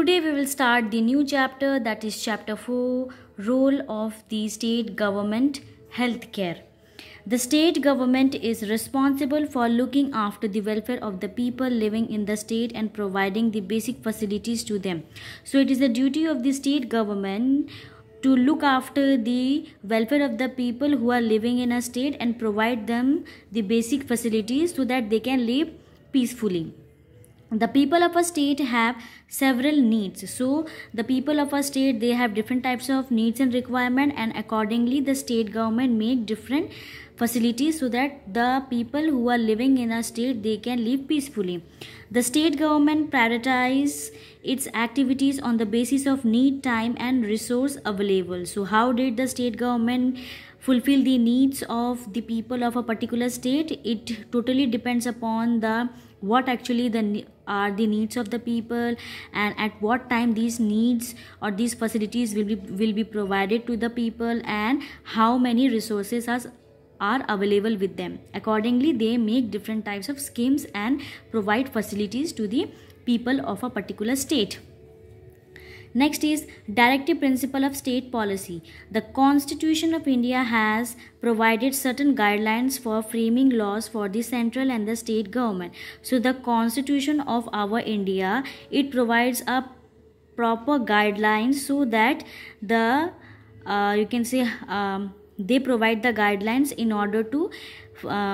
Today we will start the new chapter, that is chapter 4, role of the state government, healthcare. The state government is responsible for looking after the welfare of the people living in the state and providing the basic facilities to them. So it is the duty of the state government to look after the welfare of the people who are living in a state and provide them the basic facilities so that they can live peacefully. The people of a state have several needs. So the people of a state, they have different types of needs and requirement, and accordingly the state government make different facilities so that the people who are living in a state, they can live peacefully. The state government prioritize its activities on the basis of need, time and resource available. So how did the state government fulfill the needs of the people of a particular state? It totally depends upon the what actually are the needs of the people, and at what time these needs or these facilities will be provided to the people, and how many resources are available with them. Accordingly they make different types of schemes and provide facilities to the people of a particular state. Next is directive principle of state policy. The Constitution of India has provided certain guidelines for framing laws for the central and the state government. So the Constitution of our India, it provides a proper guidelines so that the they provide the guidelines in order to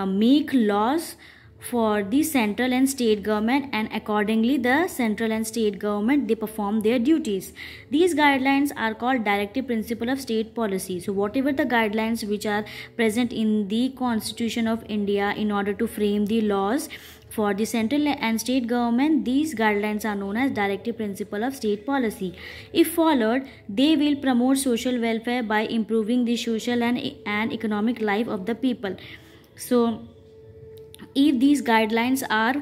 make laws for the central and state government, and accordingly the central and state government, they perform their duties. These guidelines are called directive principle of state policy. So whatever the guidelines which are present in the Constitution of India in order to frame the laws for the central and state government, these guidelines are known as directive principle of state policy. If followed, they will promote social welfare by improving the social and economic life of the people. So if these guidelines are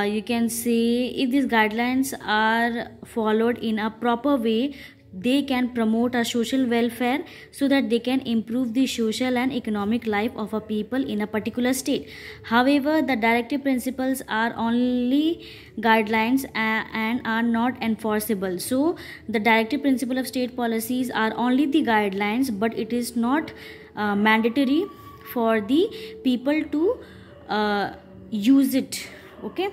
if these guidelines are followed in a proper way, they can promote a social welfare so that they can improve the social and economic life of a people in a particular state. However, the directive principles are only guidelines and are not enforceable. So the directive principle of state policies are only the guidelines, but it is not mandatory for the people to use it. Okay,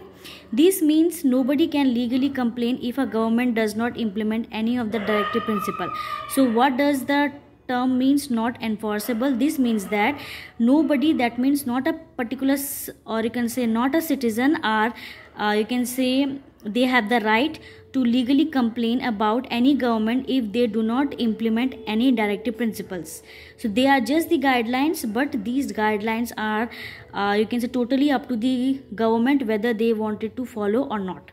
this means nobody can legally complain if a government does not implement any of the directive principle. So what does the term means not enforceable? This means that nobody, that means not a particular, or you can say not a citizen, or they have the right to legally complain about any government if they do not implement any directive principles. So they are just the guidelines, but these guidelines are totally up to the government whether they wanted to follow or not.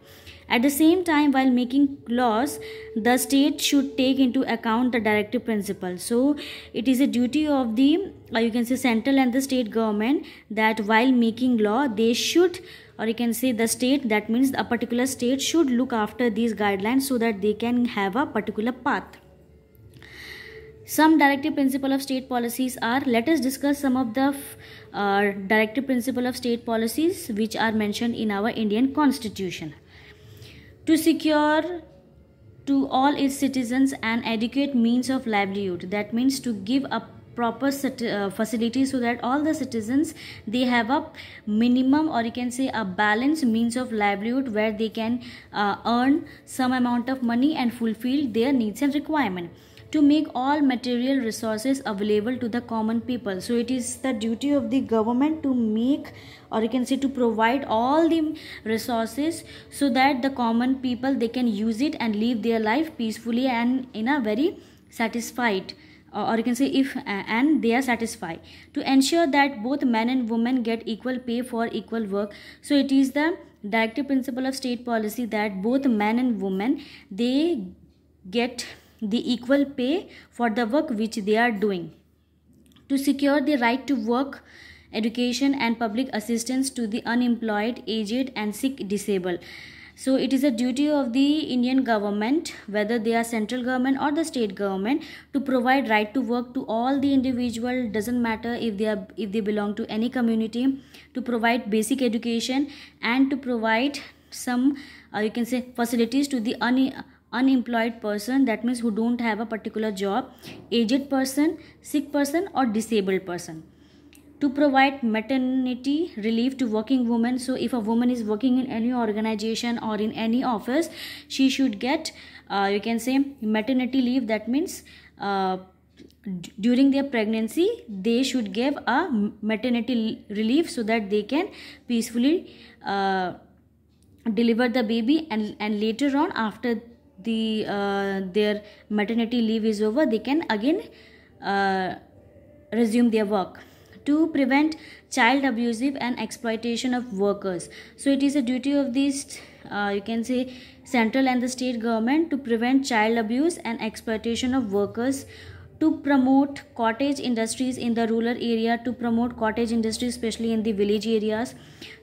At the same time, while making laws, the state should take into account the directive principles. So it is a duty of the central and the state government that while making law, they should, or the state, that means a particular state should look after these guidelines so that they can have a particular path. Some directive principle of state policies are, let us discuss some of the directive principle of state policies which are mentioned in our Indian Constitution. To secure to all its citizens an adequate means of livelihood, that means to give a proper facility so that all the citizens, they have a minimum, or a balanced means of livelihood where they can earn some amount of money and fulfill their needs and requirement. To make all material resources available to the common people. So it is the duty of the government to make, or to provide all the resources so that the common people, they can use it and live their life peacefully and in a very satisfied, and they are satisfied. To ensure that both men and women get equal pay for equal work. So it is the directive principle of state policy that both men and women, they get the equal pay for the work which they are doing. To secure the right to work, education and public assistance to the unemployed, aged and sick, disabled. So it is a duty of the Indian government, whether they are central government or the state government, to provide right to work to all the individual, doesn't matter if they belong to any community, to provide basic education and to provide some facilities to the unemployed person, that means who don't have a particular job, aged person, sick person or disabled person. To provide maternity relief to working women. So if a woman is working in any organization or in any office, she should get you can say maternity leave. That means during their pregnancy they should give a maternity relief so that they can peacefully deliver the baby, and later on after the their maternity leave is over, they can again resume their work. To prevent child abusive and exploitation of workers. So it is a duty of these you can say central and the state government to prevent child abuse and exploitation of workers, to promote cottage industries in the rural area, to promote cottage industries especially in the village areas,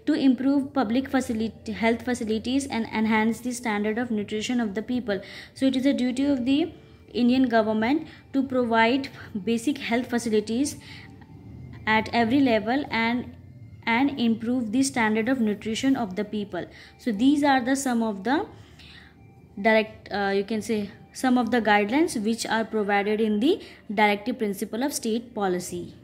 to improve public health facilities and enhance the standard of nutrition of the people. So it is a duty of the Indian government to provide basic health facilities at every level and improve the standard of nutrition of the people. So these are the some of the you can say some of the guidelines which are provided in the directive principle of state policy.